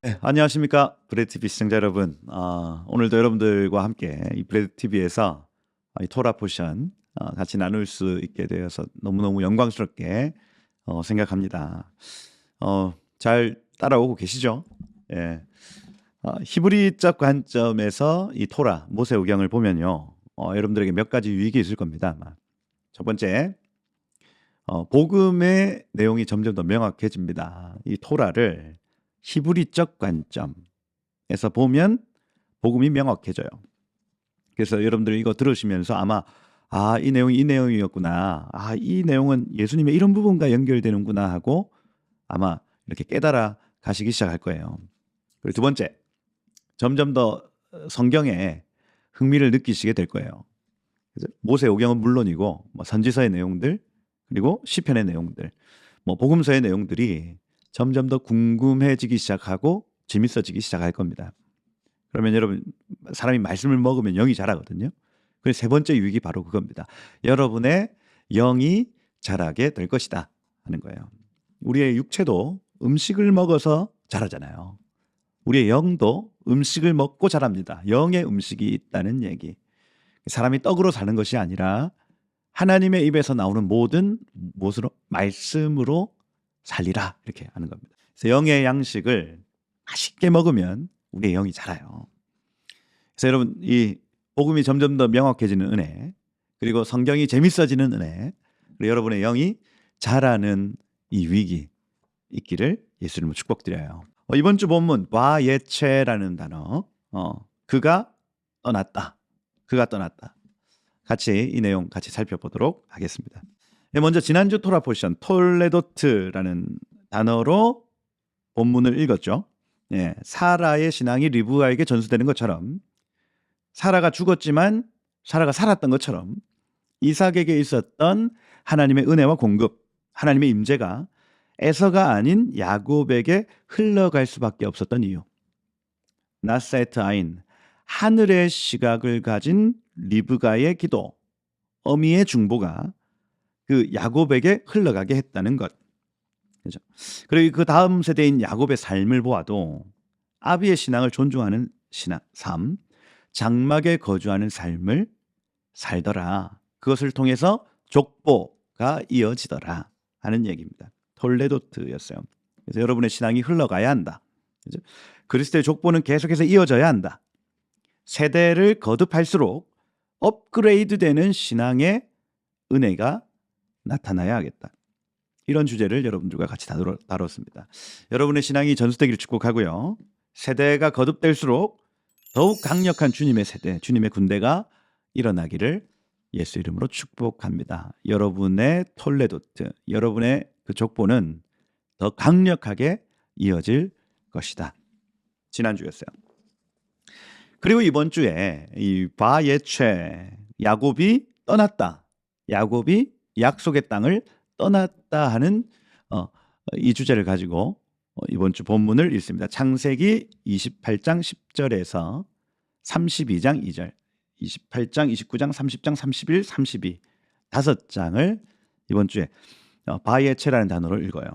네, 안녕하십니까 브레드TV 시청자 여러분. 오늘도 여러분들과 함께 이 브레드TV에서 이 토라 포션 같이 나눌 수 있게 되어서 너무너무 영광스럽게 생각합니다. 잘 따라오고 계시죠? 예. 히브리적 관점에서 이 토라 모세오경을 보면요, 여러분들에게 몇 가지 유익이 있을 겁니다. 아마. 첫 번째, 복음의 내용이 점점 더 명확해집니다. 이 토라를 히브리적 관점에서 보면 복음이 명확해져요. 그래서 여러분들 이거 들으시면서 아마 이 내용이 이 내용이었구나, 이 내용은 예수님의 이런 부분과 연결되는구나 하고 아마 이렇게 깨달아 가시기 시작할 거예요. 그리고 두 번째, 점점 더 성경에 흥미를 느끼시게 될 거예요. 그래서 모세오경은 물론이고 선지서의 내용들, 그리고 시편의 내용들, 복음서의 내용들이 점점 더 궁금해지기 시작하고 재밌어지기 시작할 겁니다. 그러면 여러분, 사람이 말씀을 먹으면 영이 자라거든요. 그래서 세 번째 유익이 바로 그겁니다. 여러분의 영이 자라게 될 것이다 하는 거예요. 우리의 육체도 음식을 먹어서 자라잖아요. 우리의 영도 음식을 먹고 자랍니다. 영의 음식이 있다는 얘기. 사람이 떡으로 사는 것이 아니라 하나님의 입에서 나오는 모든 무엇으로? 말씀으로 살리라, 이렇게 하는 겁니다. 그래서 영의 양식을 맛있게 먹으면 우리의 영이 자라요. 그래서 여러분, 이 복음이 점점 더 명확해지는 은혜, 그리고 성경이 재밌어지는 은혜, 그리고 여러분의 영이 자라는 이 위기 있기를 예수님으로 축복드려요. 이번 주 본문 바예체라는 단어, 그가 떠났다. 그가 떠났다. 같이 이 내용 같이 살펴보도록 하겠습니다. 먼저 지난주 토라 포션 톨레도트라는 단어로 본문을 읽었죠. 사라의 신앙이 리브가에게 전수되는 것처럼, 사라가 죽었지만 사라가 살았던 것처럼 이삭에게 있었던 하나님의 은혜와 공급, 하나님의 임재가 에서가 아닌 야곱에게 흘러갈 수밖에 없었던 이유. 나사에트 아인, 하늘의 시각을 가진 리브가의 기도, 어미의 중보가 그 야곱에게 흘러가게 했다는 것. 그죠? 그리고 그 다음 세대인 야곱의 삶을 보아도 아비의 신앙을 존중하는 삶, 장막에 거주하는 삶을 살더라. 그것을 통해서 족보가 이어지더라 하는 얘기입니다. 톨레도트였어요. 그래서 여러분의 신앙이 흘러가야 한다. 그죠? 그리스도의 족보는 계속해서 이어져야 한다. 세대를 거듭할수록 업그레이드되는 신앙의 은혜가 나타나야 하겠다. 이런 주제를 여러분들과 같이 다뤘습니다. 여러분의 신앙이 전수되기를 축복하고요. 세대가 거듭될수록 더욱 강력한 주님의 세대, 주님의 군대가 일어나기를 예수 이름으로 축복합니다. 여러분의 톨레도트, 여러분의 그 족보는 더 강력하게 이어질 것이다. 지난주였어요. 그리고 이번 주에 이 바예체, 야곱이 떠났다. 야곱이 약속의 땅을 떠났다 하는 이 주제를 가지고 이번 주 본문을 읽습니다. 창세기 28장 10절에서 32장 2절, 28장, 29장, 30장, 31, 32 다섯 장을 이번 주에 바예체라는 단어로 읽어요.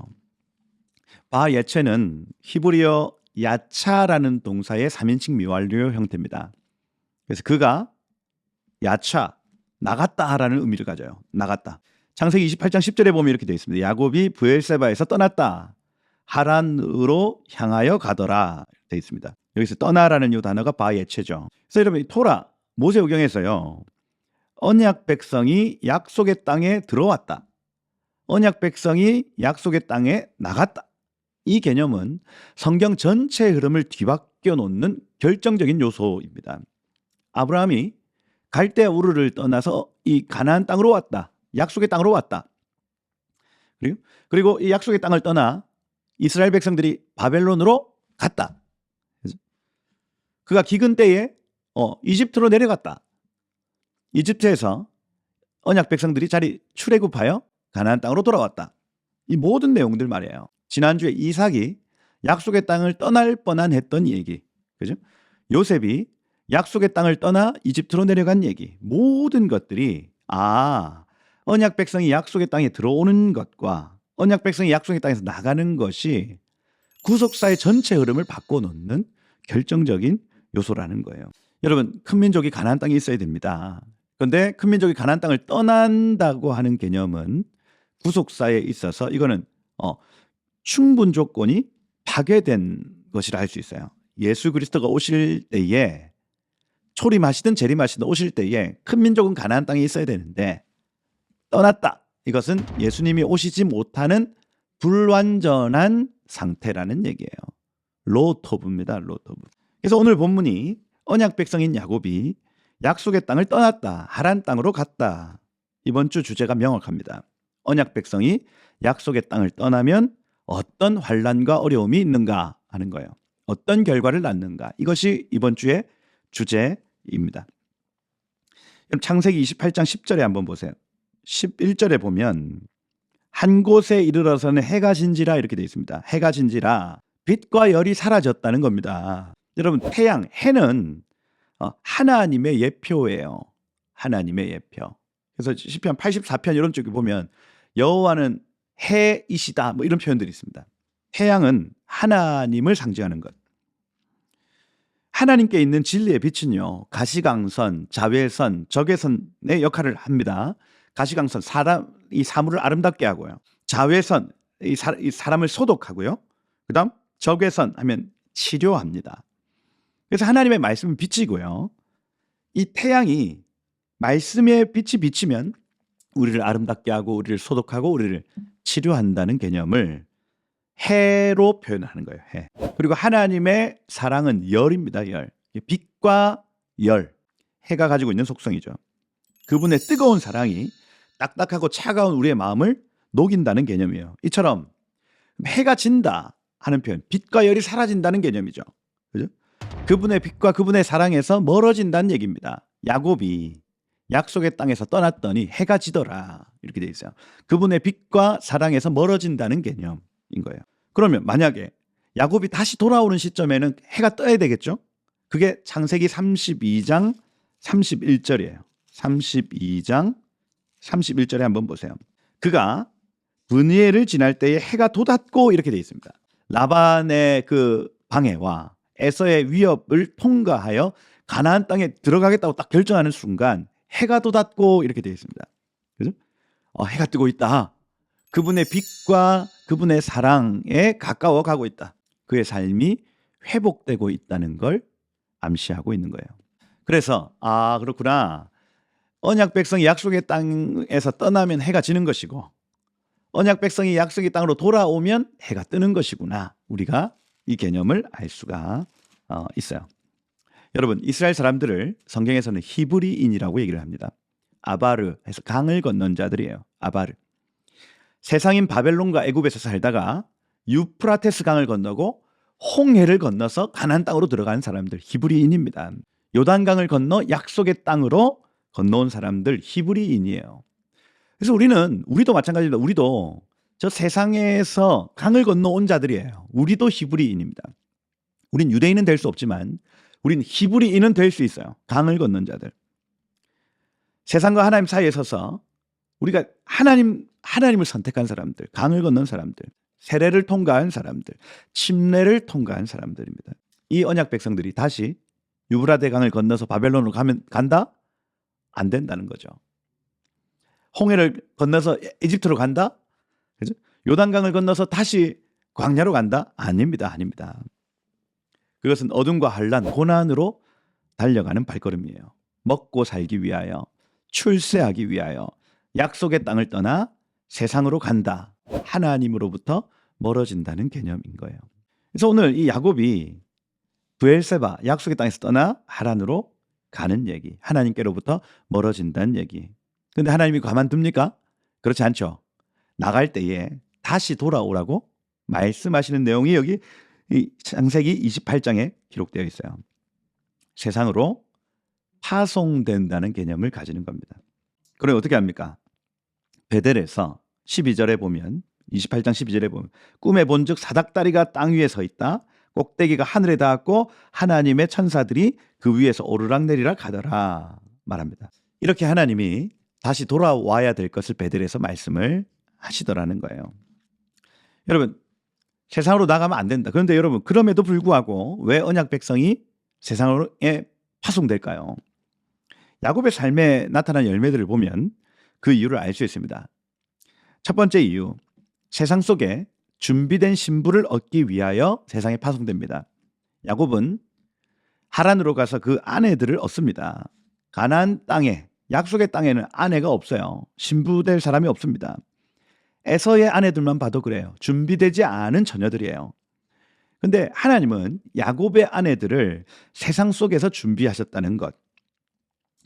바예체는 히브리어 야차라는 동사의 3인칭 미완료 형태입니다. 그래서 그가 야차, 나갔다라는 의미를 가져요. 나갔다. 창세기 28장 10절에 보면 이렇게 되어 있습니다. 야곱이 브엘세바에서 떠났다. 하란으로 향하여 가더라 되어 있습니다. 여기서 떠나라는 이 단어가 바예체죠. 그래서 여러분, 토라 모세오경에서요, 언약 백성이 약속의 땅에 들어왔다, 언약 백성이 약속의 땅에 나갔다, 이 개념은 성경 전체의 흐름을 뒤바뀌어 놓는 결정적인 요소입니다. 아브라함이 갈대아 우르를 떠나서 이 가나안 땅으로 왔다. 약속의 땅으로 왔다. 그리고 이 약속의 땅을 떠나 이스라엘 백성들이 바벨론으로 갔다. 그가 기근 때에 이집트로 내려갔다. 이집트에서 언약 백성들이 출애굽하여 가나안 땅으로 돌아왔다. 이 모든 내용들 말이에요. 지난주에 이삭이 약속의 땅을 떠날 뻔한 했던 얘기, 그죠? 요셉이 약속의 땅을 떠나 이집트로 내려간 얘기, 모든 것들이 언약 백성이 약속의 땅에 들어오는 것과 언약 백성이 약속의 땅에서 나가는 것이 구속사의 전체 흐름을 바꿔놓는 결정적인 요소라는 거예요. 여러분, 큰 민족이 가나안 땅에 있어야 됩니다. 그런데 큰 민족이 가나안 땅을 떠난다고 하는 개념은 구속사에 있어서 이거는 충분 조건이 파괴된 것이라 할 수 있어요. 예수 그리스도가 오실 때에 초림하시든 재림하시든 오실 때에 큰 민족은 가나안 땅에 있어야 되는데 떠났다. 이것은 예수님이 오시지 못하는 불완전한 상태라는 얘기예요. 로토브입니다. 로토브. 그래서 오늘 본문이 언약 백성인 야곱이 약속의 땅을 떠났다. 하란 땅으로 갔다. 이번 주 주제가 명확합니다. 언약 백성이 약속의 땅을 떠나면 어떤 환난과 어려움이 있는가 하는 거예요. 어떤 결과를 낳는가. 이것이 이번 주의 주제입니다. 그럼 창세기 28장 10절에 한번 보세요. 11절에 보면 한 곳에 이르러서는 해가 진지라 이렇게 되어 있습니다. 해가 진지라 빛과 열이 사라졌다는 겁니다. 여러분, 태양, 해는 하나님의 예표예요. 하나님의 예표. 그래서 시편 84편 이런 쪽에 보면 여호와는 해이시다 뭐 이런 표현들이 있습니다. 태양은 하나님을 상징하는 것. 하나님께 있는 진리의 빛은요, 가시광선, 자외선, 적외선의 역할을 합니다. 가시광선, 이 사물을 아름답게 하고요. 자외선, 이 사람을 소독하고요. 그다음 적외선 하면 치료합니다. 그래서 하나님의 말씀은 빛이고요. 이 태양이 말씀의 빛이 비치면 우리를 아름답게 하고 우리를 소독하고 우리를 치료한다는 개념을 해로 표현하는 거예요. 해. 그리고 하나님의 사랑은 열입니다. 열. 빛과 열. 해가 가지고 있는 속성이죠. 그분의 뜨거운 사랑이 딱딱하고 차가운 우리의 마음을 녹인다는 개념이에요. 이처럼 해가 진다 하는 표현, 빛과 열이 사라진다는 개념이죠. 그죠? 그분의 빛과 그분의 사랑에서 멀어진다는 얘기입니다. 야곱이 약속의 땅에서 떠났더니 해가 지더라 이렇게 돼 있어요. 그분의 빛과 사랑에서 멀어진다는 개념인 거예요. 그러면 만약에 야곱이 다시 돌아오는 시점에는 해가 떠야 되겠죠? 그게 창세기 32장 31절이에요. 32장 31절에 한번 보세요. 그가 브니엘을 지날 때에 해가 돋았고 이렇게 돼 있습니다. 라반의 그 방해와 에서의 위협을 통과하여 가나안 땅에 들어가겠다고 딱 결정하는 순간 해가 돋았고 이렇게 되어 있습니다. 그죠? 해가 뜨고 있다. 그분의 빛과 그분의 사랑에 가까워 가고 있다. 그의 삶이 회복되고 있다는 걸 암시하고 있는 거예요. 그래서 그렇구나. 언약 백성이 약속의 땅에서 떠나면 해가 지는 것이고 언약 백성이 약속의 땅으로 돌아오면 해가 뜨는 것이구나. 우리가 이 개념을 알 수가 있어요. 여러분, 이스라엘 사람들을 성경에서는 히브리인이라고 얘기를 합니다. 아바르 해서 강을 건넌 자들이에요. 아바르. 세상인 바벨론과 애굽에서 살다가 유프라테스 강을 건너고 홍해를 건너서 가나안 땅으로 들어간 사람들, 히브리인입니다. 요단강을 건너 약속의 땅으로 건너온 사람들, 히브리인이에요. 그래서 우리도 마찬가지입니다. 우리도 저 세상에서 강을 건너온 자들이에요. 우리도 히브리인입니다. 우린 유대인은 될 수 없지만 우린 히브리인은 될 수 있어요. 강을 건넌 자들. 세상과 하나님 사이에 서서 우리가 하나님을 선택한 사람들, 강을 건넌 사람들, 세례를 통과한 사람들, 침례를 통과한 사람들입니다. 이 언약 백성들이 다시 유브라데 강을 건너서 바벨론으로 간다? 안 된다는 거죠. 홍해를 건너서 이집트로 간다? 그죠? 요단강을 건너서 다시 광야로 간다? 아닙니다. 그것은 어둠과 환난, 고난으로 달려가는 발걸음이에요. 먹고 살기 위하여, 출세하기 위하여 약속의 땅을 떠나 세상으로 간다. 하나님으로부터 멀어진다는 개념인 거예요. 그래서 오늘 이 야곱이 브엘세바, 약속의 땅에서 떠나 하란으로 가는 얘기, 하나님께로부터 멀어진다는 얘기. 근데 하나님이 가만둡니까? 그렇지 않죠. 나갈 때에 다시 돌아오라고 말씀하시는 내용이 여기 이 창세기 28장에 기록되어 있어요. 세상으로 파송된다는 개념을 가지는 겁니다. 그럼 어떻게 합니까? 베델에서 12절에 보면 28장 12절에 보면 꿈에 본즉 사닥다리가 땅 위에 서 있다. 꼭대기가 하늘에 닿았고 하나님의 천사들이 그 위에서 오르락내리락 하더라 말합니다. 이렇게 하나님이 다시 돌아와야 될 것을 베델에서 말씀을 하시더라는 거예요. 여러분, 세상으로 나가면 안 된다. 그런데 여러분, 그럼에도 불구하고 왜 언약 백성이 세상에 파송될까요? 야곱의 삶에 나타난 열매들을 보면 그 이유를 알 수 있습니다. 첫 번째 이유, 세상 속에 준비된 신부를 얻기 위하여 세상에 파송됩니다. 야곱은 하란으로 가서 그 아내들을 얻습니다. 가나안 땅에, 약속의 땅에는 아내가 없어요. 신부될 사람이 없습니다. 에서의 아내들만 봐도 그래요. 준비되지 않은 처녀들이에요. 근데 하나님은 야곱의 아내들을 세상 속에서 준비하셨다는 것.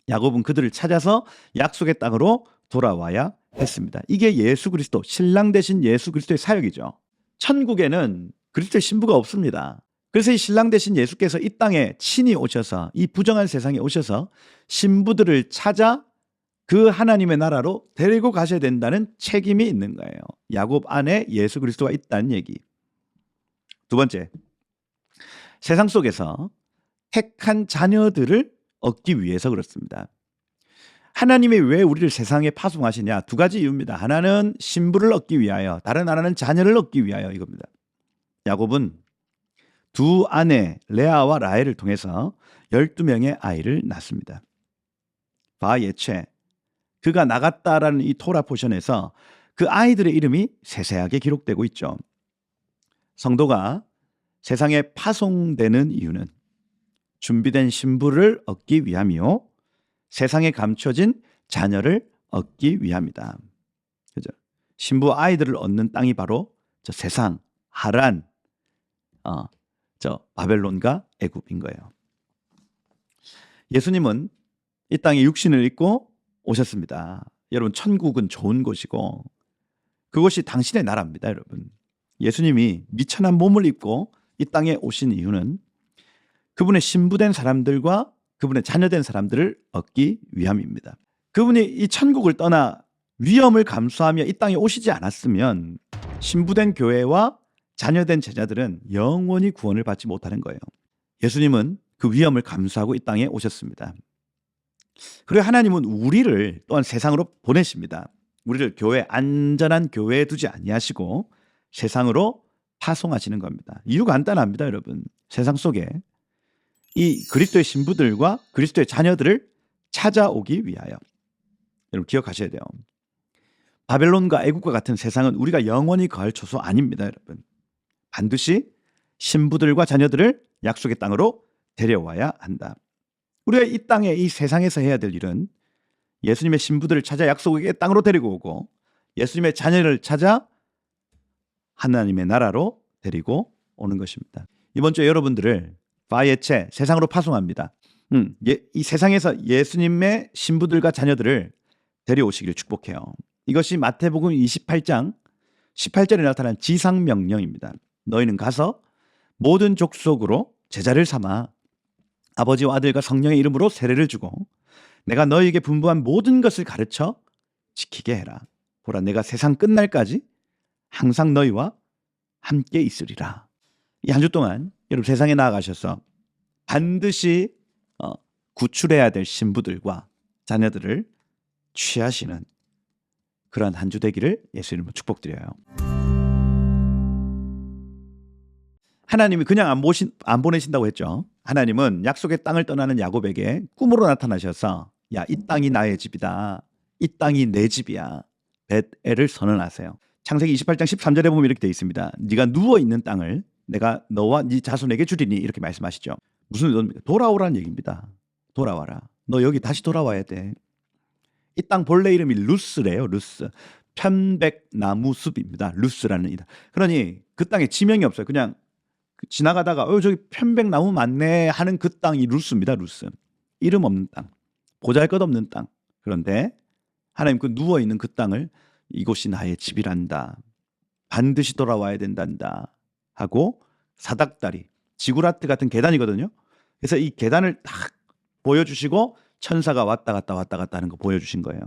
야곱은 그들을 찾아서 약속의 땅으로 돌아와야 했습니다. 이게 예수 그리스도, 신랑 되신 예수 그리스도의 사역이죠. 천국에는 그리스도의 신부가 없습니다. 그래서 이 신랑 되신 예수께서 이 땅에 친히 오셔서, 이 부정한 세상에 오셔서 신부들을 찾아 그 하나님의 나라로 데리고 가셔야 된다는 책임이 있는 거예요. 야곱 안에 예수 그리스도가 있다는 얘기. 두 번째, 세상 속에서 택한 자녀들을 얻기 위해서 그렇습니다. 하나님이 왜 우리를 세상에 파송하시냐? 두 가지 이유입니다. 하나는 신부를 얻기 위하여, 다른 하나는 자녀를 얻기 위하여, 이겁니다. 야곱은 두 아내 레아와 라헬을 통해서 12명의 아이를 낳습니다. 바예체, 그가 나갔다라는 이 토라 포션에서 그 아이들의 이름이 세세하게 기록되고 있죠. 성도가 세상에 파송되는 이유는 준비된 신부를 얻기 위함이요, 세상에 감춰진 자녀를 얻기 위함이다. 그죠? 신부 아이들을 얻는 땅이 바로 저 세상, 하란, 저 바벨론과 애굽인 거예요. 예수님은 이 땅에 육신을 입고 오셨습니다. 여러분, 천국은 좋은 곳이고 그것이 당신의 나라입니다, 여러분. 예수님이 미천한 몸을 입고 이 땅에 오신 이유는 그분의 신부된 사람들과 그분의 자녀된 사람들을 얻기 위함입니다. 그분이 이 천국을 떠나 위험을 감수하며 이 땅에 오시지 않았으면 신부된 교회와 자녀된 제자들은 영원히 구원을 받지 못하는 거예요. 예수님은 그 위험을 감수하고 이 땅에 오셨습니다. 그리고 하나님은 우리를 또한 세상으로 보내십니다. 우리를 안전한 교회에 두지 아니하시고 세상으로 파송하시는 겁니다. 이유가 간단합니다, 여러분. 세상 속에 이 그리스도의 신부들과 그리스도의 자녀들을 찾아오기 위하여. 여러분, 기억하셔야 돼요. 바벨론과 애국과 같은 세상은 우리가 영원히 거할 처소 아닙니다, 여러분. 반드시 신부들과 자녀들을 약속의 땅으로 데려와야 한다. 우리가 이 땅에, 이 세상에서 해야 될 일은 예수님의 신부들을 찾아 약속의 땅으로 데리고 오고 예수님의 자녀를 찾아 하나님의 나라로 데리고 오는 것입니다. 이번 주에 여러분들을 바예체, 세상으로 파송합니다. 이 세상에서 예수님의 신부들과 자녀들을 데려오시기를 축복해요. 이것이 마태복음 28장 18절에 나타난 지상명령입니다. 너희는 가서 모든 족속으로 제자를 삼아 아버지와 아들과 성령의 이름으로 세례를 주고 내가 너희에게 분부한 모든 것을 가르쳐 지키게 해라. 보라, 내가 세상 끝날까지 항상 너희와 함께 있으리라. 이 한 주 동안 여러분, 세상에 나아가셔서 반드시 구출해야 될 신부들과 자녀들을 취하시는 그런 한 주 되기를 예수 이름으로 축복드려요. 하나님이 그냥 안 보내신다고 했죠. 하나님은 약속의 땅을 떠나는 야곱에게 꿈으로 나타나셔서 야, 이 땅이 나의 집이다. 이 땅이 내 집이야. 벳엘을 선언하세요. 창세기 28장 13절에 보면 이렇게 되어 있습니다. 네가 누워있는 땅을 내가 너와 네 자손에게 주리니, 이렇게 말씀하시죠. 무슨 의도입니까? 돌아오라는 얘기입니다. 돌아와라. 너 여기 다시 돌아와야 돼. 이 땅 본래 이름이 루스래요. 루스. 편백나무 숲입니다. 루스라는 이름. 그러니 그 땅에 지명이 없어요. 그냥 지나가다가 저기 편백나무 많네 하는 그 땅이 루스입니다. 루스. 이름 없는 땅. 보잘것없는 땅. 그런데 하나님 그 누워있는 그 땅을 이곳이 나의 집이란다. 반드시 돌아와야 된단다. 하고 사닥다리, 지구라트 같은 계단이거든요. 그래서 이 계단을 딱 보여주시고 천사가 왔다 갔다 하는 거 보여주신 거예요.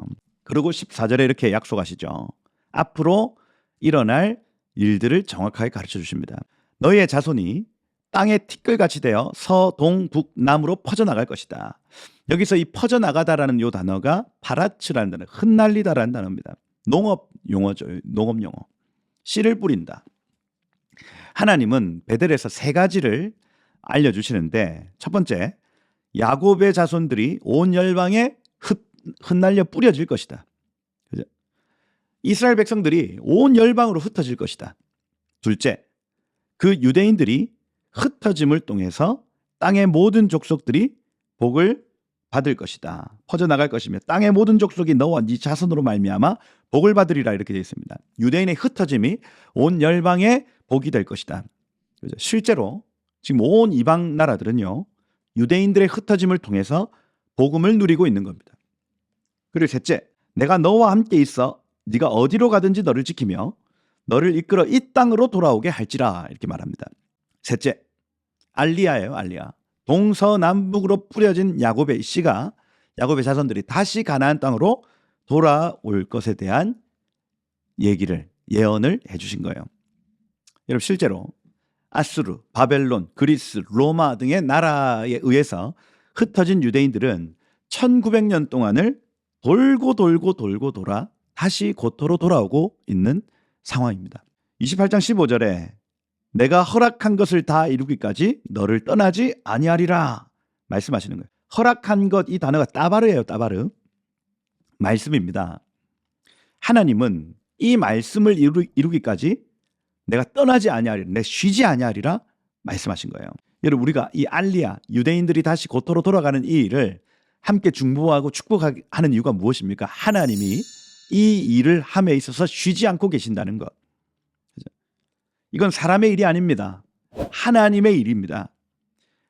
그리고 14절에 이렇게 약속하시죠. 앞으로 일어날 일들을 정확하게 가르쳐 주십니다. 너희의 자손이 땅의 티끌같이 되어 서동북남으로 퍼져나갈 것이다. 여기서 이 퍼져나가다라는 이 단어가 파라츠라는 단어, 흩날리다라는 단어입니다. 농업 용어죠. 농업 용어. 씨를 뿌린다. 하나님은 베델에서 세 가지를 알려주시는데, 첫 번째, 야곱의 자손들이 온 열방에 흩날려 뿌려질 것이다. 그죠? 이스라엘 백성들이 온 열방으로 흩어질 것이다. 둘째, 그 유대인들이 흩어짐을 통해서 땅의 모든 족속들이 복을 받을 것이다. 퍼져나갈 것이며 땅의 모든 족속이 너와 네 자손으로 말미암아 복을 받으리라, 이렇게 되어 있습니다. 유대인의 흩어짐이 온 열방에 복이 될 것이다. 그죠? 실제로 지금 온 이방 나라들은요, 유대인들의 흩어짐을 통해서 복음을 누리고 있는 겁니다. 그리고 셋째, 내가 너와 함께 있어 네가 어디로 가든지 너를 지키며 너를 이끌어 이 땅으로 돌아오게 할지라, 이렇게 말합니다. 셋째, 알리야예요. 알리야. 동서남북으로 뿌려진 야곱의 씨가, 야곱의 자손들이 다시 가나안 땅으로 돌아올 것에 대한 예언을 해주신 거예요. 여러분, 실제로 아수르, 바벨론, 그리스, 로마 등의 나라에 의해서 흩어진 유대인들은 1900년 동안을 돌고 돌아 다시 고토로 돌아오고 있는 상황입니다. 28장 15절에 내가 허락한 것을 다 이루기까지 너를 떠나지 아니하리라 말씀하시는 거예요. 허락한 것, 이 단어가 따바르예요. 따바르. 말씀입니다. 하나님은 이 말씀을 이루기까지 내가 떠나지 아니하리라, 내가 쉬지 아니하리라 말씀하신 거예요. 여러분, 우리가 이 알리야, 유대인들이 다시 고토로 돌아가는 이 일을 함께 중보하고 축복하는 이유가 무엇입니까? 하나님이 이 일을 함에 있어서 쉬지 않고 계신다는 것. 이건 사람의 일이 아닙니다. 하나님의 일입니다.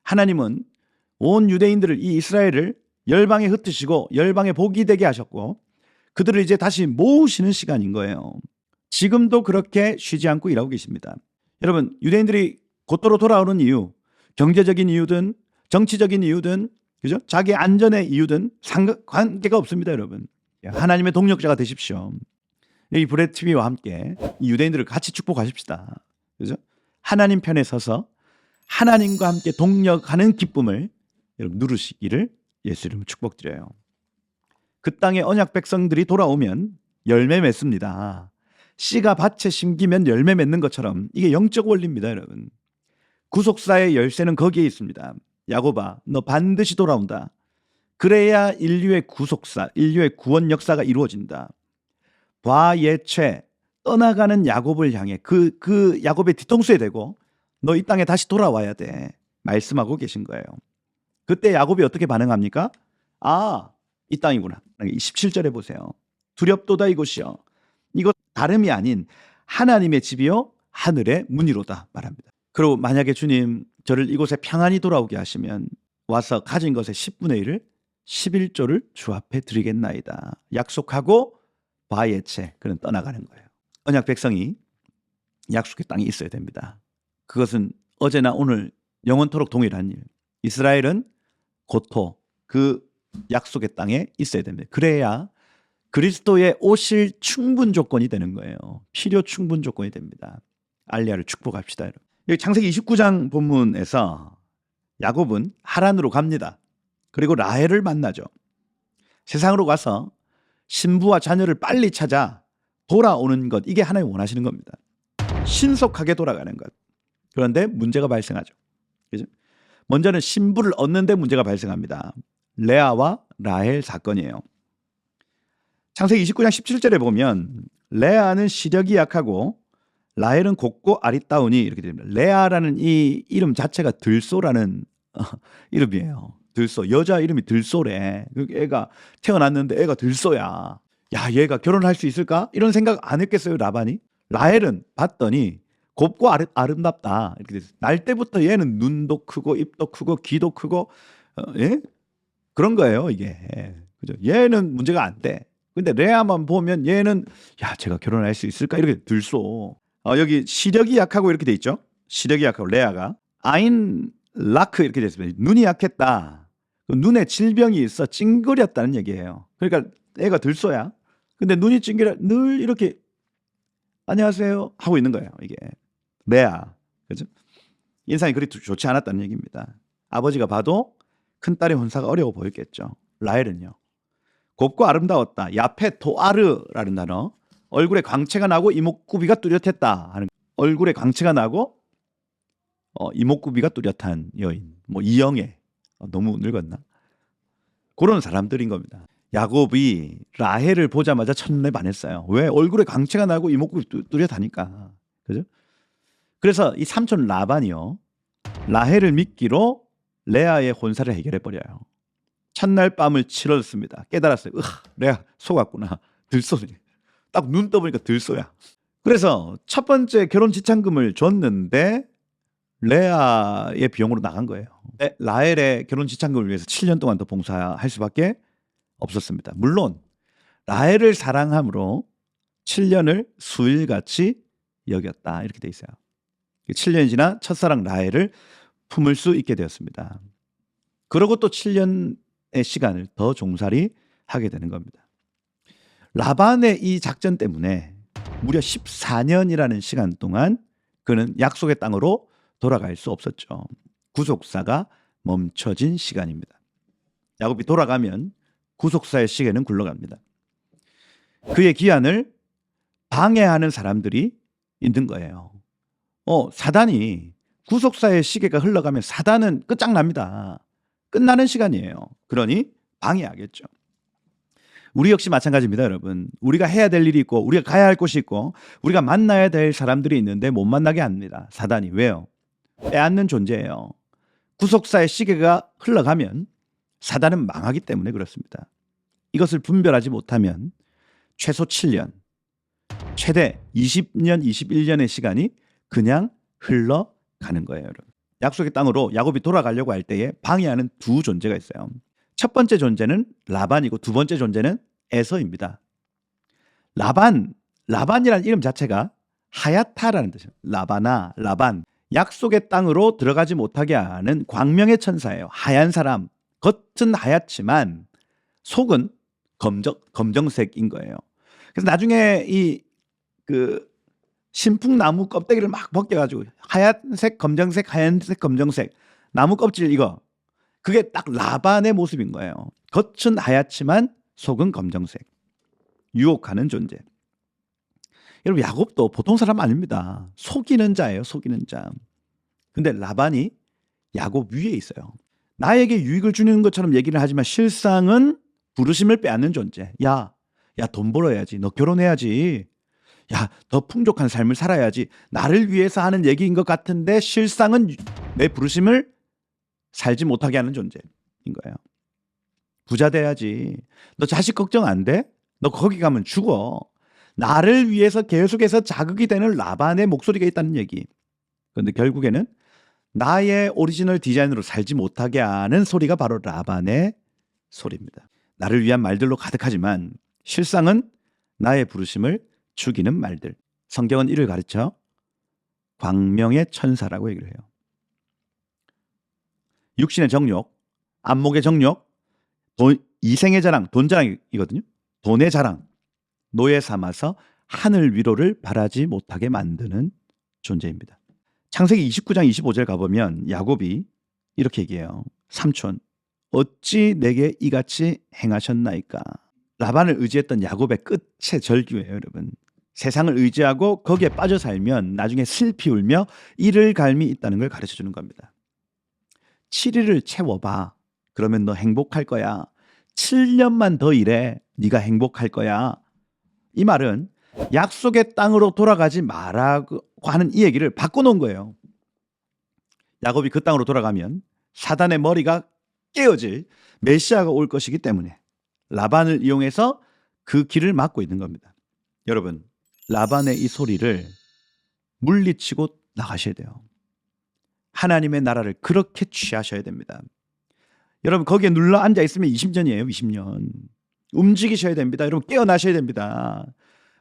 하나님은 온 유대인들을, 이 이스라엘을 열방에 흩으시고 열방에 복이 되게 하셨고 그들을 이제 다시 모으시는 시간인 거예요. 지금도 그렇게 쉬지 않고 일하고 계십니다. 여러분, 유대인들이 곧도로 돌아오는 이유, 경제적인 이유든 정치적인 이유든, 그죠? 자기 안전의 이유든 상관계가 없습니다, 여러분. 하나님의 동력자가 되십시오. 이 브레드 TV와 함께 이 유대인들을 같이 축복하십시다. 그죠? 하나님 편에 서서 하나님과 함께 동력하는 기쁨을 여러분 누르시기를 예수 이름으로 축복드려요. 그 땅의 언약 백성들이 돌아오면 열매 맺습니다. 씨가 밭에 심기면 열매 맺는 것처럼 이게 영적 원리입니다, 여러분. 구속사의 열쇠는 거기에 있습니다. 야곱아, 너 반드시 돌아온다. 그래야 인류의 구속사, 인류의 구원 역사가 이루어진다. 과예체, 떠나가는 야곱을 향해 그 야곱의 뒤통수에 대고 너 이 땅에 다시 돌아와야 돼 말씀하고 계신 거예요. 그때 야곱이 어떻게 반응합니까? 아, 이 땅이구나. 17절에 보세요. 두렵도다 이곳이여. 이곳 다름이 아닌 하나님의 집이요 하늘의 문이로다 말합니다. 그리고 만약에 주님 저를 이곳에 평안히 돌아오게 하시면 와서 가진 것의 10분의 1을 11조를 주 앞에 드리겠나이다 약속하고 바예체, 그는 떠나가는 거예요. 언약 백성이 약속의 땅에 있어야 됩니다. 그것은 어제나 오늘 영원토록 동일한 일. 이스라엘은 고토, 그 약속의 땅에 있어야 됩니다. 그래야 그리스도의 오실 충분 조건이 되는 거예요. 필요 충분 조건이 됩니다. 알리야를 축복합시다, 여러분. 여기 창세기 29장 본문에서 야곱은 하란으로 갑니다. 그리고 라헬을 만나죠. 세상으로 가서 신부와 자녀를 빨리 찾아 돌아오는 것, 이게 하나님 원하시는 겁니다. 신속하게 돌아가는 것. 그런데 문제가 발생하죠. 그죠? 먼저는 신부를 얻는데 문제가 발생합니다. 레아와 라헬 사건이에요. 창세기 29장 17절에 보면 레아는 시력이 약하고 라헬은 곱고 아리따우니, 이렇게 됩니다. 레아라는 이 이름 자체가 들소라는 이름이에요. 들소, 여자 이름이 들소래. 애가 태어났는데 애가 들소야. 야, 얘가 결혼할 수 있을까? 이런 생각 안 했겠어요, 라반이? 라헬은 봤더니 곱고 아름답다. 이렇게 됐어요. 날 때부터 얘는 눈도 크고 입도 크고 귀도 크고, 예? 그런 거예요, 이게. 그죠? 얘는 문제가 안 돼. 근데 레아만 보면 얘는, 야, 제가 결혼할 수 있을까? 이렇게 들소. 여기 시력이 약하고 이렇게 돼 있죠. 시력이 약하고 레아가 아인 라크 이렇게 됐습니다. 눈이 약했다. 눈에 질병이 있어 찡그렸다는 얘기예요. 그러니까 애가 들소야. 근데 눈이 찡그려 늘 이렇게 안녕하세요 하고 있는 거예요. 이게 레아, 그죠? 인상이 그리 좋지 않았다는 얘기입니다. 아버지가 봐도 큰딸의 혼사가 어려워 보였겠죠. 라헬은요, 곱고 아름다웠다. 야페 토아르라는 단어. 얼굴에 광채가 나고 이목구비가 뚜렷했다 하는. 얼굴에 광채가 나고 이목구비가 뚜렷한 여인, 뭐 이영애, 너무 늙었나? 그런 사람들인 겁니다. 야곱이 라헬을 보자마자 첫눈에 반했어요. 왜? 얼굴에 광채가 나고 이목구비 뚜렷하니까. 그죠? 그래서 이 삼촌 라반이요, 라헬을 미끼로 레아의 혼사를 해결해 버려요. 첫날 밤을 치렀습니다. 깨달았어요. 레아 속았구나. 들쏘네. 딱 눈 떠보니까 들쏘야. 그래서 첫 번째 결혼 지참금을 줬는데 레아의 비용으로 나간 거예요. 라헬의 결혼 지참금을 위해서 7년 동안 더 봉사할 수밖에 없었습니다. 물론 라헬을 사랑함으로 7년을 수일같이 여겼다, 이렇게 돼 있어요. 7년이 지나 첫사랑 라헬을 품을 수 있게 되었습니다. 그러고 또 7년의 시간을 더 종살이 하게 되는 겁니다. 라반의 이 작전 때문에 무려 14년이라는 시간 동안 그는 약속의 땅으로 돌아갈 수 없었죠. 구속사가 멈춰진 시간입니다. 야곱이 돌아가면 구속사의 시계는 굴러갑니다. 그의 기한을 방해하는 사람들이 있는 거예요. 사단이, 구속사의 시계가 흘러가면 사단은 끝장납니다. 끝나는 시간이에요. 그러니 방해하겠죠. 우리 역시 마찬가지입니다, 여러분. 우리가 해야 될 일이 있고 우리가 가야 할 곳이 있고 우리가 만나야 될 사람들이 있는데 못 만나게 합니다, 사단이. 왜요? 빼앗는 존재예요. 구속사의 시계가 흘러가면 사단은 망하기 때문에 그렇습니다. 이것을 분별하지 못하면 최소 7년, 최대 20년, 21년의 시간이 그냥 흘러가는 거예요, 여러분. 약속의 땅으로 야곱이 돌아가려고 할 때에 방해하는 두 존재가 있어요. 첫 번째 존재는 라반이고 두 번째 존재는 에서입니다. 라반이라는 이름 자체가 하얗다라는 뜻이에요. 라바나, 라반. 약속의 땅으로 들어가지 못하게 하는 광명의 천사예요. 하얀 사람. 겉은 하얗지만 속은 검정색인 거예요. 그래서 나중에 신풍나무 껍데기를 막 벗겨가지고 하얀색, 검정색, 하얀색, 검정색 나무 껍질, 그게 딱 라반의 모습인 거예요. 겉은 하얗지만 속은 검정색. 유혹하는 존재. 여러분, 야곱도 보통 사람 아닙니다. 속이는 자예요, 속이는 자. 근데 라반이 야곱 위에 있어요. 나에게 유익을 주는 것처럼 얘기를 하지만 실상은 부르심을 빼앗는 존재. 야, 돈 벌어야지. 너 결혼해야지. 야, 더 풍족한 삶을 살아야지. 나를 위해서 하는 얘기인 것 같은데 실상은 내 부르심을 살지 못하게 하는 존재인 거예요. 부자 돼야지. 너 자식 걱정 안 돼? 너 거기 가면 죽어. 나를 위해서 계속해서 자극이 되는 라반의 목소리가 있다는 얘기. 그런데 결국에는 나의 오리지널 디자인으로 살지 못하게 하는 소리가 바로 라반의 소리입니다. 나를 위한 말들로 가득하지만 실상은 나의 부르심을 죽이는 말들. 성경은 이를 가르쳐 광명의 천사라고 얘기를 해요. 육신의 정욕, 안목의 정욕, 이생의 자랑, 돈 자랑이거든요. 돈의 자랑, 노예 삼아서 하늘 위로를 바라지 못하게 만드는 존재입니다. 창세기 29장 25절 가보면 야곱이 이렇게 얘기해요. 삼촌, 어찌 내게 이같이 행하셨나이까. 라반을 의지했던 야곱의 끝의 절규예요, 여러분. 세상을 의지하고 거기에 빠져 살면 나중에 슬피 울며 이를 갈미 있다는 걸 가르쳐 주는 겁니다. 7일을 채워봐. 그러면 너 행복할 거야. 7년만 더 일해. 네가 행복할 거야. 이 말은 약속의 땅으로 돌아가지 말라고 하는 이 얘기를 바꿔놓은 거예요. 야곱이 그 땅으로 돌아가면 사단의 머리가 깨어질 메시아가 올 것이기 때문에 라반을 이용해서 그 길을 막고 있는 겁니다. 여러분, 라반의 이 소리를 물리치고 나가셔야 돼요. 하나님의 나라를 그렇게 취하셔야 됩니다. 여러분, 거기에 눌러 앉아 있으면 20년이에요. 20년. 움직이셔야 됩니다. 여러분, 깨어나셔야 됩니다.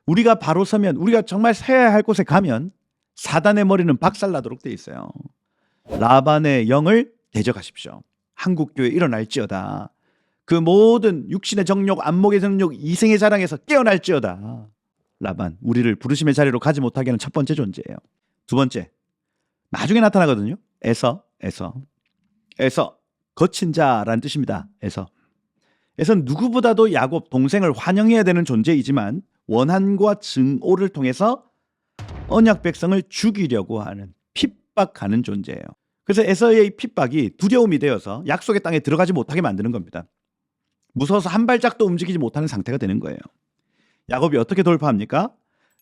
우리가 바로 서면, 우리가 정말 서야 할 곳에 가면 사단의 머리는 박살나도록 돼 있어요. 라반의 영을 대적하십시오. 한국교회 일어날지어다. 그 모든 육신의 정욕, 안목의 정욕, 이생의 자랑에서 깨어날지어다. 라반, 우리를 부르심의 자리로 가지 못하게 하는 첫 번째 존재예요. 두 번째, 나중에 나타나거든요. 에서, 거친 자라는 뜻입니다. 에서는 누구보다도 야곱 동생을 환영해야 되는 존재이지만 원한과 증오를 통해서 언약 백성을 죽이려고 하는, 핍박하는 존재예요. 그래서 에서의 핍박이 두려움이 되어서 약속의 땅에 들어가지 못하게 만드는 겁니다. 무서워서 한 발짝도 움직이지 못하는 상태가 되는 거예요. 야곱이 어떻게 돌파합니까?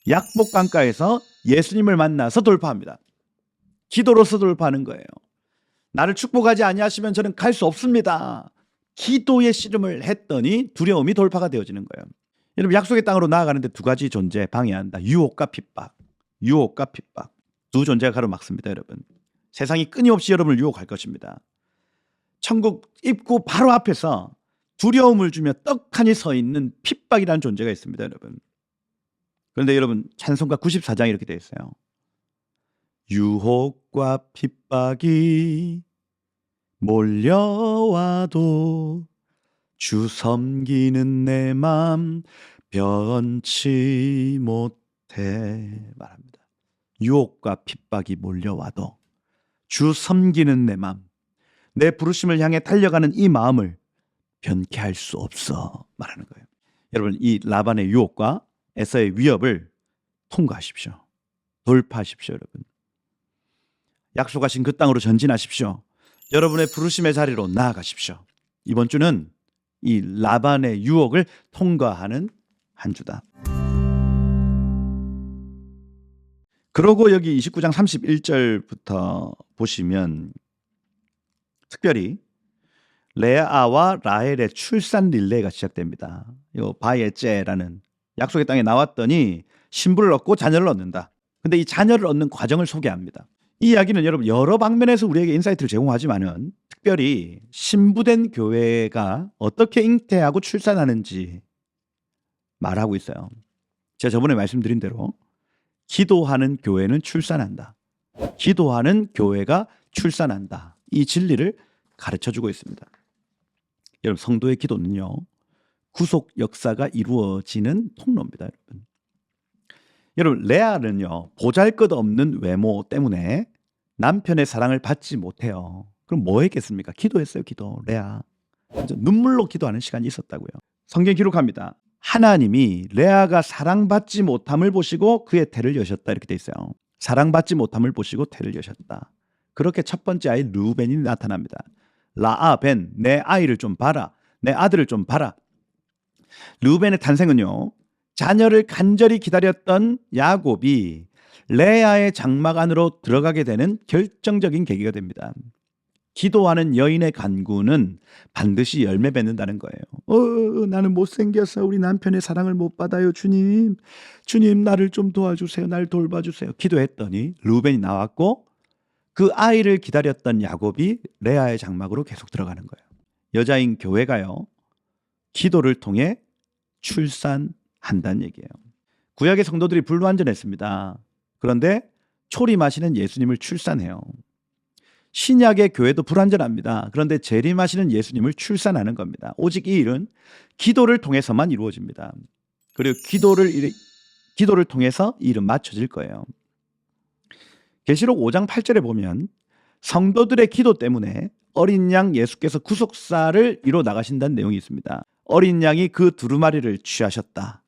약복강가에서 예수님을 만나서 돌파합니다. 기도로서 돌파하는 거예요. 나를 축복하지 아니하시면 저는 갈 수 없습니다. 기도의 씨름을 했더니 두려움이 돌파가 되어지는 거예요. 여러분, 약속의 땅으로 나아가는데 두 가지 존재 방해한다. 유혹과 핍박. 유혹과 핍박. 두 존재가 가로막습니다, 여러분. 세상이 끊임없이 여러분을 유혹할 것입니다. 천국 입구 바로 앞에서 두려움을 주며 떡하니 서 있는 핍박이라는 존재가 있습니다, 여러분. 그런데 여러분, 찬송가 94장에 이렇게 되어 있어요. 유혹과 핍박이 몰려와도 주 섬기는 내 맘 변치 못해 말합니다. 유혹과 핍박이 몰려와도 주 섬기는 내 맘, 내 부르심을 향해 달려가는 이 마음을 변케 할 수 없어 말하는 거예요. 여러분, 이 라반의 유혹과 에서의 위협을 통과하십시오. 돌파하십시오, 여러분. 약속하신 그 땅으로 전진하십시오. 여러분의 부르심의 자리로 나아가십시오. 이번 주는 이 라반의 유혹을 통과하는 한 주다. 그러고 여기 29장 31절부터 보시면 특별히 레아와 라헬의 출산 릴레이가 시작됩니다. 이 바에제라는 약속의 땅에 나왔더니 신부를 얻고 자녀를 얻는다. 근데 이 자녀를 얻는 과정을 소개합니다. 이 이야기는 여러분 여러 방면에서 우리에게 인사이트를 제공하지만은 특별히 신부된 교회가 어떻게 잉태하고 출산하는지 말하고 있어요. 제가 저번에 말씀드린 대로 기도하는 교회는 출산한다. 기도하는 교회가 출산한다. 이 진리를 가르쳐주고 있습니다. 여러분, 성도의 기도는요, 구속 역사가 이루어지는 통로입니다. 여러분, 레아는요, 보잘것없는 외모 때문에 남편의 사랑을 받지 못해요. 그럼 뭐 했겠습니까? 기도했어요. 기도. 레아 눈물로 기도하는 시간이 있었다고요. 성경 기록합니다. 하나님이 레아가 사랑받지 못함을 보시고 그의 태를 여셨다, 이렇게 돼 있어요. 사랑받지 못함을 보시고 태를 여셨다. 그렇게 첫 번째 아이 르우벤이 나타납니다. 라아벤, 내 아이를 좀 봐라. 내 아들을 좀 봐라. 르우벤의 탄생은요, 자녀를 간절히 기다렸던 야곱이 레아의 장막 안으로 들어가게 되는 결정적인 계기가 됩니다. 기도하는 여인의 간구는 반드시 열매 맺는다는 거예요. 나는 못생겨서 우리 남편의 사랑을 못 받아요. 주님 나를 좀 도와주세요. 나를 돌봐주세요. 기도했더니 르우벤이 나왔고 그 아이를 기다렸던 야곱이 레아의 장막으로 계속 들어가는 거예요. 여자인 교회가요, 기도를 통해 출산한다는 얘기예요. 구약의 성도들이 불완전했습니다. 그런데 초림하시는 예수님을 출산해요. 신약의 교회도 불완전합니다. 그런데 재림하시는 예수님을 출산하는 겁니다. 오직 이 일은 기도를 통해서만 이루어집니다. 그리고 기도를 통해서 이 일은 맞춰질 거예요. 계시록 5장 8절에 보면 성도들의 기도 때문에 어린 양 예수께서 구속사를 이뤄 나가신다는 내용이 있습니다. 어린 양이 그 두루마리를 취하셨다.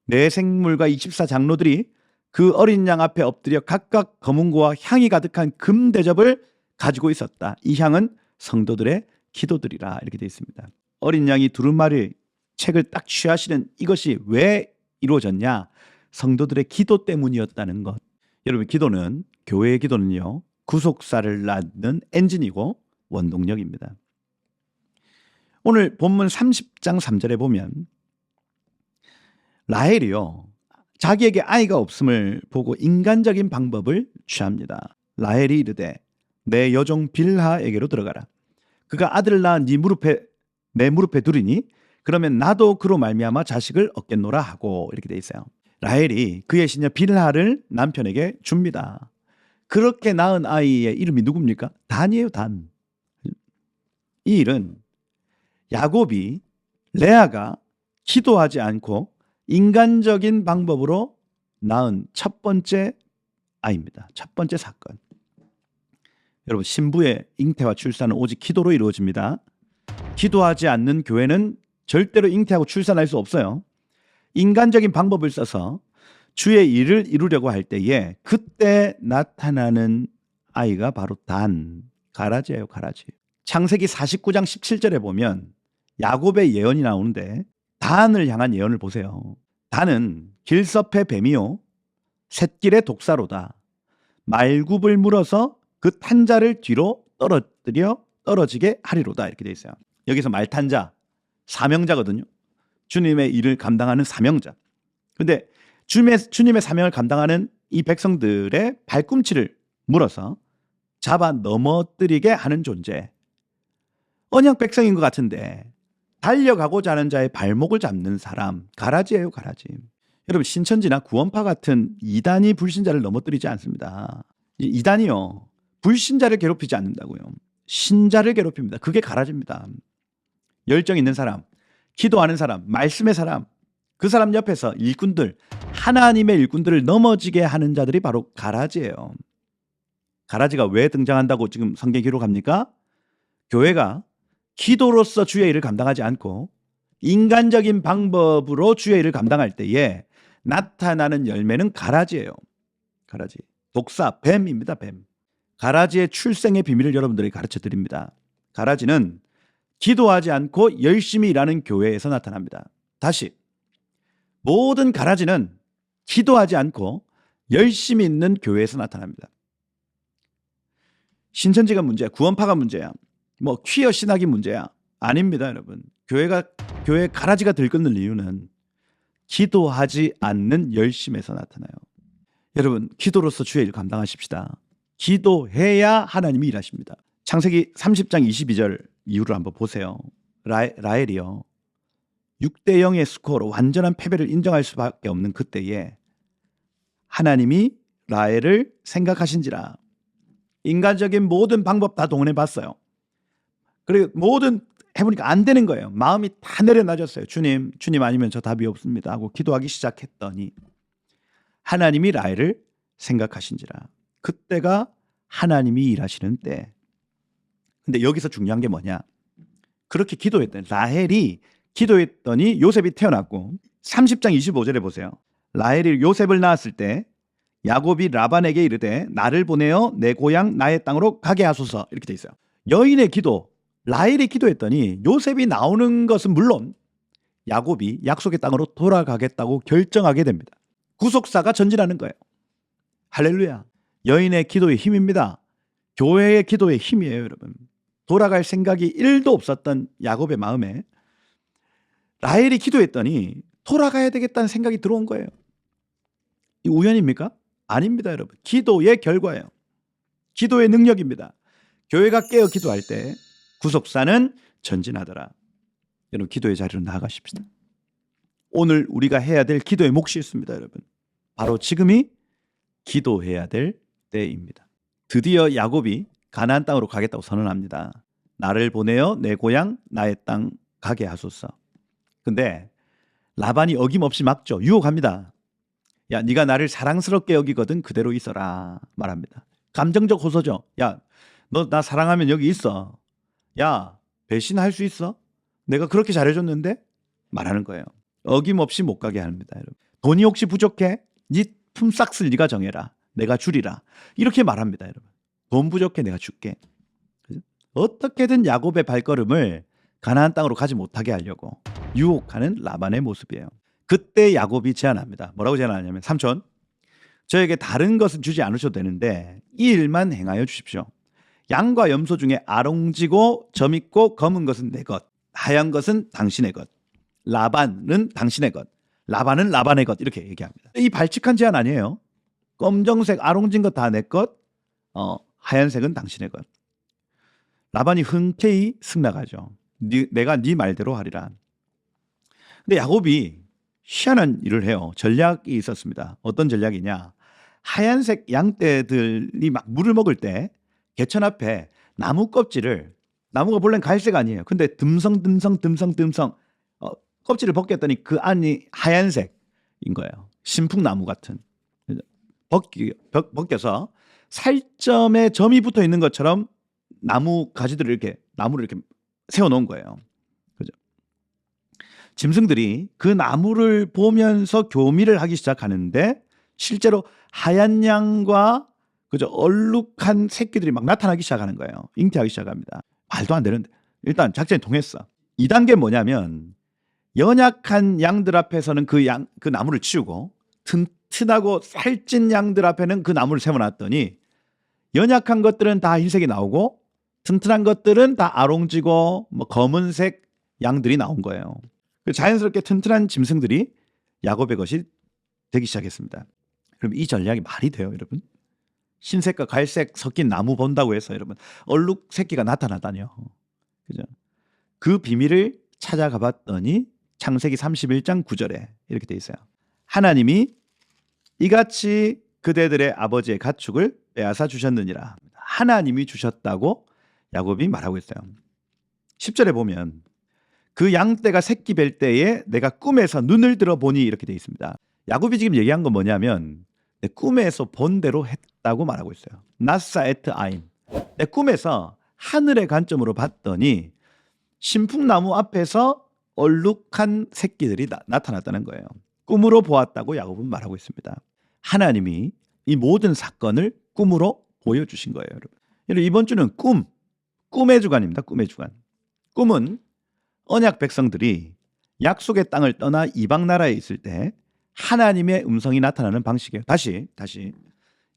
네 생물과 24장로들이 그 어린 양 앞에 엎드려 각각 검은고와 향이 가득한 금 대접을 가지고 있었다. 이 향은 성도들의 기도들이라, 이렇게 되어 있습니다. 어린 양이 두루마리 책을 딱 취하시는 이것이 왜 이루어졌냐? 성도들의 기도 때문이었다는 것. 여러분, 기도는, 교회의 기도는요, 구속사를 낳는 엔진이고 원동력입니다. 오늘 본문 30장 3절에 보면 라헬이요, 자기에게 아이가 없음을 보고 인간적인 방법을 취합니다. 라헬이 이르되 내 여종 빌하에게로 들어가라. 그가 아들을 낳아 내 무릎에 두리니 그러면 나도 그로 말미암아 자식을 얻겠노라 하고, 이렇게 돼 있어요. 라헬이 그의 시녀 빌하를 남편에게 줍니다. 그렇게 낳은 아이의 이름이 누굽니까? 단이에요, 단. 이 일은 야곱이 레아가 기도하지 않고 인간적인 방법으로 낳은 첫 번째 아이입니다. 첫 번째 사건. 여러분, 신부의 잉태와 출산은 오직 기도로 이루어집니다. 기도하지 않는 교회는 절대로 잉태하고 출산할 수 없어요. 인간적인 방법을 써서 주의 일을 이루려고 할 때에 그때 나타나는 아이가 바로 단, 가라지예요, 가라지. 창세기 49장 17절에 보면 야곱의 예언이 나오는데 단을 향한 예언을 보세요. 단은 길섭의 뱀이요 샛길의 독사로다. 말굽을 물어서 그 탄자를 뒤로 떨어지게 하리로다. 이렇게 돼 있어요. 여기서 말탄자, 사명자거든요. 주님의 일을 감당하는 사명자. 근데 주님의 사명을 감당하는 이 백성들의 발꿈치를 물어서 잡아 넘어뜨리게 하는 존재. 언약 백성인 것 같은데 달려가고자 하는 자의 발목을 잡는 사람, 가라지예요, 가라지. 여러분, 신천지나 구원파 같은 이단이 불신자를 넘어뜨리지 않습니다. 이단이요, 불신자를 괴롭히지 않는다고요. 신자를 괴롭힙니다. 그게 가라지입니다. 열정 있는 사람, 기도하는 사람, 말씀의 사람, 그 사람 옆에서 일꾼들, 하나님의 일꾼들을 넘어지게 하는 자들이 바로 가라지예요. 가라지가 왜 등장한다고 지금 성경 기록합니까? 교회가 기도로서 주의 일을 감당하지 않고 인간적인 방법으로 주의 일을 감당할 때에 나타나는 열매는 가라지예요. 가라지. 독사, 뱀입니다. 뱀. 가라지의 출생의 비밀을 여러분들에게 가르쳐 드립니다. 가라지는 기도하지 않고 열심히 일하는 교회에서 나타납니다. 다시, 모든 가라지는 기도하지 않고 열심히 있는 교회에서 나타납니다. 신천지가 문제야, 구원파가 문제야, 뭐 퀴어 신학이 문제야. 아닙니다, 여러분. 교회 가라지가 들끓는 이유는 기도하지 않는 열심에서 나타나요. 여러분, 기도로서 주의 일 감당하십시다. 기도해야 하나님이 일하십니다. 창세기 30장 22절 이후를 한번 보세요. 라헬이요, 6대0의 스코어로 완전한 패배를 인정할 수밖에 없는 그때에 하나님이 라헬을 생각하신지라. 인간적인 모든 방법 다 동원해 봤어요. 그리고 모든 해보니까 안 되는 거예요. 마음이 다 내려놔졌어요. 주님 아니면 저 답이 없습니다 하고 기도하기 시작했더니 하나님이 라헬을 생각하신지라. 그때가 하나님이 일하시는 때. 근데 여기서 중요한 게 뭐냐? 그렇게 기도했더니, 라헬이 기도했더니 요셉이 태어났고, 30장 25절에 보세요. 라헬이 요셉을 낳았을 때 야곱이 라반에게 이르되 나를 보내어 내 고향 나의 땅으로 가게 하소서. 이렇게 돼 있어요. 여인의 기도, 라헬이 기도했더니 요셉이 나오는 것은 물론 야곱이 약속의 땅으로 돌아가겠다고 결정하게 됩니다. 구속사가 전진하는 거예요. 할렐루야. 여인의 기도의 힘입니다. 교회의 기도의 힘이에요, 여러분. 돌아갈 생각이 1도 없었던 야곱의 마음에 라헬이 기도했더니 돌아가야 되겠다는 생각이 들어온 거예요. 이 우연입니까? 아닙니다, 여러분. 기도의 결과예요. 기도의 능력입니다. 교회가 깨어 기도할 때 구속사는 전진하더라. 여러분, 기도의 자리로 나아가십시다. 오늘 우리가 해야 될 기도의 몫이 있습니다, 여러분. 바로 지금이 기도해야 될 때입니다. 드디어 야곱이 가나안 땅으로 가겠다고 선언합니다. 나를 보내어 내 고향 나의 땅 가게 하소서. 근데 라반이 어김없이 막죠. 유혹합니다. 야, 네가 나를 사랑스럽게 여기거든 그대로 있어라 말합니다. 감정적 호소죠. 야, 너 나 사랑하면 여기 있어. 야, 배신할 수 있어? 내가 그렇게 잘해줬는데? 말하는 거예요. 어김없이 못 가게 합니다, 여러분. 돈이 혹시 부족해? 네 품삯을 네가 정해라. 내가 주리라. 이렇게 말합니다, 여러분. 돈 부족해, 내가 줄게. 그죠? 어떻게든 야곱의 발걸음을 가나안 땅으로 가지 못하게 하려고 유혹하는 라반의 모습이에요. 그때 야곱이 제안합니다. 뭐라고 제안하냐면, 삼촌, 저에게 다른 것은 주지 않으셔도 되는데 이 일만 행하여 주십시오. 양과 염소 중에 아롱지고 점있고 검은 것은 내 것, 하얀 것은 당신의 것, 라반은 당신의 것, 라반은 라반의 것. 이렇게 얘기합니다. 이 발칙한 제안 아니에요. 검정색 아롱진 것 다 내 것, 하얀색은 당신의 것. 라반이 흔쾌히 승낙하죠. 내가 네 말대로 하리라. 근데 야곱이 희한한 일을 해요. 전략이 있었습니다. 어떤 전략이냐? 하얀색 양떼들이 막 물을 먹을 때 개천 앞에 나무 껍질을, 나무가 본래는 갈색 아니에요. 근데 듬성 껍질을 벗겼더니 그 안이 하얀색인 거예요. 신풍나무 같은. 벗겨서 살점에 점이 붙어 있는 것처럼 나무 가지들을 이렇게, 나무를 이렇게 세워놓은 거예요. 그죠? 짐승들이 그 나무를 보면서 교미를 하기 시작하는데 실제로 하얀 양과 그저 얼룩한 새끼들이 막 나타나기 시작하는 거예요. 잉태하기 시작합니다. 말도 안 되는데. 일단 작전이 통했어. 2단계 뭐냐면 연약한 양들 앞에서는 그 나무를 치우고 튼튼하고 살찐 양들 앞에는 그 나무를 세워놨더니 연약한 것들은 다 흰색이 나오고 튼튼한 것들은 다 아롱지고 뭐 검은색 양들이 나온 거예요. 자연스럽게 튼튼한 짐승들이 야곱의 것이 되기 시작했습니다. 그럼 이 전략이 말이 돼요, 여러분? 흰색과 갈색 섞인 나무 본다고 해서 여러분 얼룩 새끼가 나타나다니요. 그죠? 그 비밀을 찾아가 봤더니 창세기 31장 9절에 이렇게 돼 있어요. 하나님이 이같이 그대들의 아버지의 가축을 빼앗아 주셨느니라. 하나님이 주셨다고 야곱이 말하고 있어요. 10절에 보면 그 양떼가 새끼 뵐 때에 내가 꿈에서 눈을 들어보니 이렇게 돼 있습니다. 야곱이 지금 얘기한 건 뭐냐면 내 꿈에서 본 대로 했다고 말하고 있어요. 나사 에트 아임. 내 꿈에서 하늘의 관점으로 봤더니 신풍나무 앞에서 얼룩한 새끼들이 나타났다는 거예요. 꿈으로 보았다고 야곱은 말하고 있습니다. 하나님이 이 모든 사건을 꿈으로 보여주신 거예요, 여러분. 이번 주는 꿈의 주간입니다. 꿈의 주간. 꿈은 언약 백성들이 약속의 땅을 떠나 이방 나라에 있을 때 하나님의 음성이 나타나는 방식이에요. 다시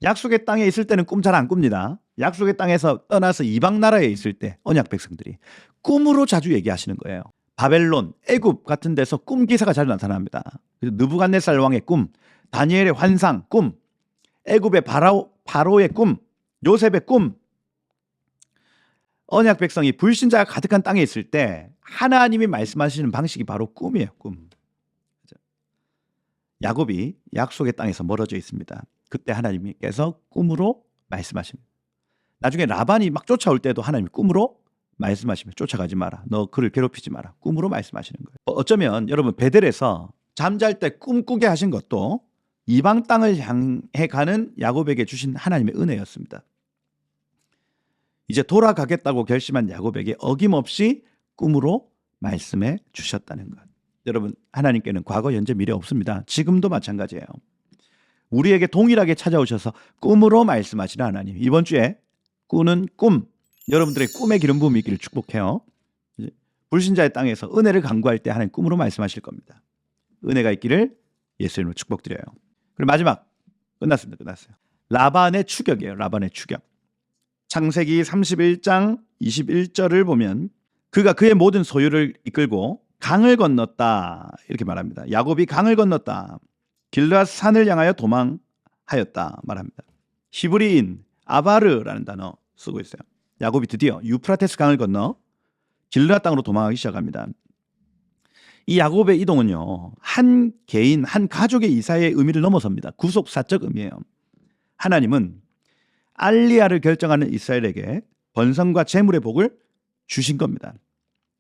약속의 땅에 있을 때는 꿈 잘 안 꿉니다. 약속의 땅에서 떠나서 이방 나라에 있을 때 언약 백성들이 꿈으로 자주 얘기하시는 거예요. 바벨론, 애굽 같은 데서 꿈 기사가 잘 나타납니다. 그래서 느부갓네살 왕의 꿈, 다니엘의 환상, 꿈, 애굽의 바로의 꿈, 요셉의 꿈. 언약 백성이 불신자가 가득한 땅에 있을 때 하나님이 말씀하시는 방식이 바로 꿈이에요. 꿈. 야곱이 약속의 땅에서 멀어져 있습니다. 그때 하나님께서 꿈으로 말씀하십니다. 나중에 라반이 막 쫓아올 때도 하나님이 꿈으로 말씀하시면 쫓아가지 마라. 너 그를 괴롭히지 마라. 꿈으로 말씀하시는 거예요. 어쩌면 여러분 베델에서 잠잘 때 꿈꾸게 하신 것도 이방 땅을 향해 가는 야곱에게 주신 하나님의 은혜였습니다. 이제 돌아가겠다고 결심한 야곱에게 어김없이 꿈으로 말씀해 주셨다는 것. 여러분 하나님께는 과거, 현재, 미래 없습니다. 지금도 마찬가지예요. 우리에게 동일하게 찾아오셔서 꿈으로 말씀하시는 하나님. 이번 주에 꾸는 꿈, 여러분들의 꿈의 기름 부음이 있기를 축복해요. 불신자의 땅에서 은혜를 간구할 때 하나님 꿈으로 말씀하실 겁니다. 은혜가 있기를 예수 이름으로 축복드려요. 그리고 마지막 끝났어요. 라반의 추격이에요. 라반의 추격. 창세기 31장 21절을 보면 그가 그의 모든 소유를 이끌고 강을 건넜다 이렇게 말합니다. 야곱이 강을 건넜다. 길르앗 산을 향하여 도망하였다 말합니다. 히브리인 아바르라는 단어 쓰고 있어요. 야곱이 드디어 유프라테스 강을 건너 길르앗 땅으로 도망하기 시작합니다. 이 야곱의 이동은요, 한 개인, 한 가족의 이사의 의미를 넘어섭니다. 구속사적 의미예요. 하나님은 알리야를 결정하는 이스라엘에게 번성과 재물의 복을 주신 겁니다.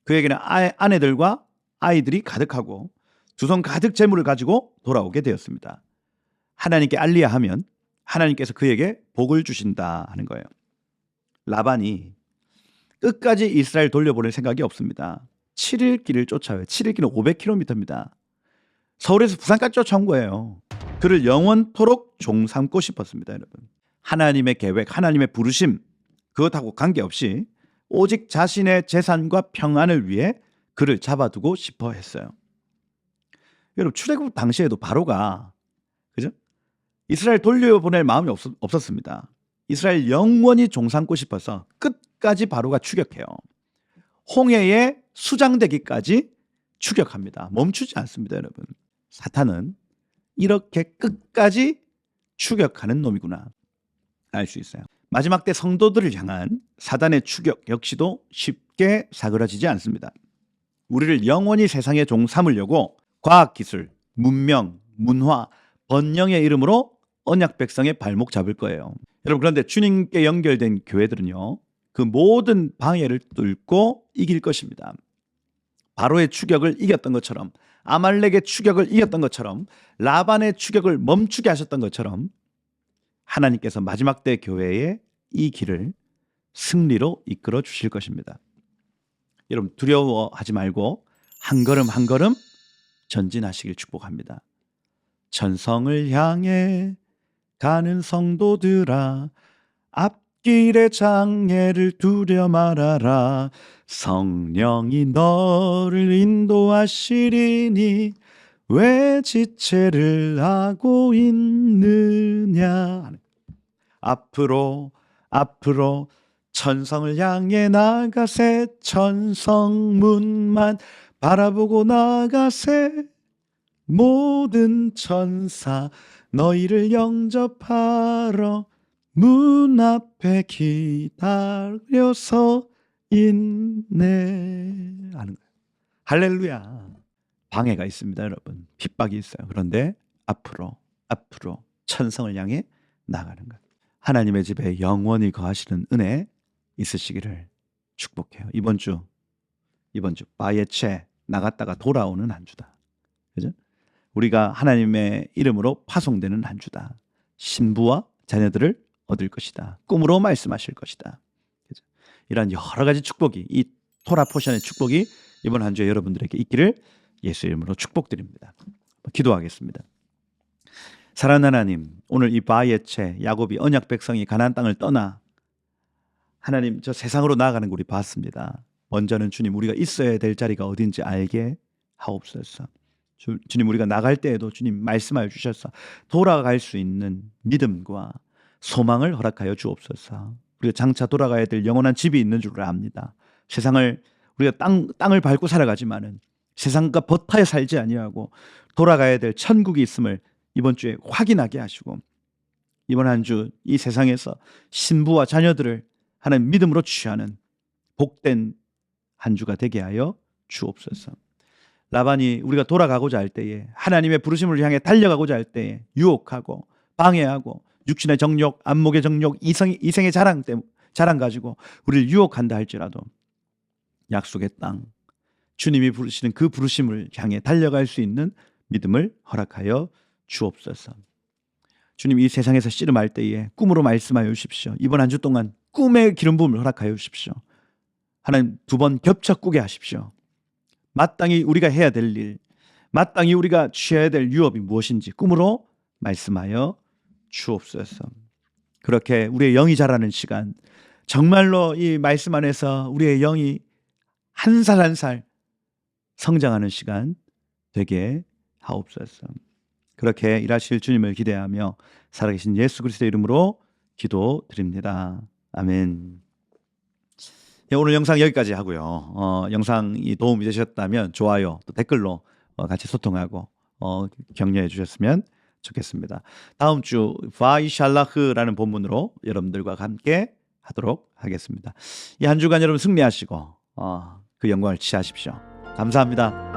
그에게는 아내들과 아이들이 가득하고 두 손 가득 재물을 가지고 돌아오게 되었습니다. 하나님께 알리야하면 하나님께서 그에게 복을 주신다 하는 거예요. 라반이 끝까지 이스라엘 돌려보낼 생각이 없습니다. 7일 길을 쫓아요. 7일 길은 500km입니다. 서울에서 부산까지 쫓아온 거예요. 그를 영원토록 종삼고 싶었습니다, 여러분. 하나님의 계획, 하나님의 부르심, 그것하고 관계없이 오직 자신의 재산과 평안을 위해 그를 잡아두고 싶어 했어요. 여러분, 출애굽 당시에도 바로가 그죠? 이스라엘 돌려보낼 마음이 없었습니다. 이스라엘 영원히 종삼고 싶어서 끝까지 바로가 추격해요. 홍해에 수장되기까지 추격합니다. 멈추지 않습니다, 여러분. 사탄은 이렇게 끝까지 추격하는 놈이구나 알 수 있어요. 마지막 때 성도들을 향한 사단의 추격 역시도 쉽게 사그라지지 않습니다. 우리를 영원히 세상의 종 삼으려고 과학기술, 문명, 문화, 번영의 이름으로 언약 백성의 발목 잡을 거예요. 여러분, 그런데 주님께 연결된 교회들은요, 그 모든 방해를 뚫고 이길 것입니다. 바로의 추격을 이겼던 것처럼, 아말렉의 추격을 이겼던 것처럼, 라반의 추격을 멈추게 하셨던 것처럼 하나님께서 마지막 때 교회의 이 길을 승리로 이끌어 주실 것입니다. 여러분, 두려워하지 말고 한 걸음 한 걸음 전진하시길 축복합니다. 천성을 향해 가는 성도들아, 앞길의 장애를 두려 말아라. 성령이 너를 인도하시리니 왜 지체를 하고 있느냐. 앞으로 천성을 향해 나가세. 천성문만 바라보고 나가세. 모든 천사 너희를 영접하러 문 앞에 기다려서 있네 하는 거예요. 할렐루야. 방해가 있습니다, 여러분. 핍박이 있어요. 그런데 앞으로 천성을 향해 나가는 것. 하나님의 집에 영원히 거하시는 은혜 있으시기를 축복해요. 이번 주 바예체 나갔다가 돌아오는 한 주다. 그죠? 우리가 하나님의 이름으로 파송되는 한 주다. 신부와 자녀들을 얻을 것이다. 꿈으로 말씀하실 것이다. 그죠? 이런 여러 가지 축복이, 이 토라 포션의 축복이 이번 한 주에 여러분들에게 있기를 예수 이름으로 축복드립니다. 기도하겠습니다. 사랑하는 하나님, 오늘 이 바예체 야곱이 언약 백성이 가나안 땅을 떠나 하나님 저 세상으로 나아가는 걸 우리 봤습니다. 먼저는 주님, 우리가 있어야 될 자리가 어딘지 알게 하옵소서. 주님, 우리가 나갈 때에도 주님 말씀하여 주셔서 돌아갈 수 있는 믿음과 소망을 허락하여 주옵소서. 우리가 장차 돌아가야 될 영원한 집이 있는 줄 압니다. 세상을 우리가 땅을 밟고 살아가지만은 세상과 버타에 살지 아니하고 돌아가야 될 천국이 있음을 이번 주에 확인하게 하시고, 이번 한 주 이 세상에서 신부와 자녀들을 하나님 믿음으로 취하는 복된 한 주가 되게 하여 주옵소서. 라반이 우리가 돌아가고자 할 때에, 하나님의 부르심을 향해 달려가고자 할 때에 유혹하고 방해하고 육신의 정욕, 안목의 정욕, 이생의 자랑 가지고 우리를 유혹한다 할지라도 약속의 땅, 주님이 부르시는 그 부르심을 향해 달려갈 수 있는 믿음을 허락하여 주옵소서. 주님, 이 세상에서 씨름할 때에 꿈으로 말씀하여 주십시오. 이번 한 주 동안 꿈의 기름 부음을 허락하여 주십시오. 하나님, 2번 겹쳐 꾸게 하십시오. 마땅히 우리가 해야 될 일, 마땅히 우리가 취해야 될 유업이 무엇인지 꿈으로 말씀하여 주옵소서. 그렇게 우리의 영이 자라는 시간, 정말로 이 말씀 안에서 우리의 영이 한 살 한 살 성장하는 시간 되게 하옵소서. 그렇게 일하실 주님을 기대하며 살아계신 예수 그리스도의 이름으로 기도드립니다. 아멘. 예, 오늘 영상 여기까지 하고요. 영상이 도움이 되셨다면 좋아요, 또 댓글로 같이 소통하고 격려해 주셨으면 좋겠습니다. 다음 주 바이샬라흐라는 본문으로 여러분들과 함께 하도록 하겠습니다. 이 한 주간 여러분 승리하시고 그 영광을 취하십시오. 감사합니다.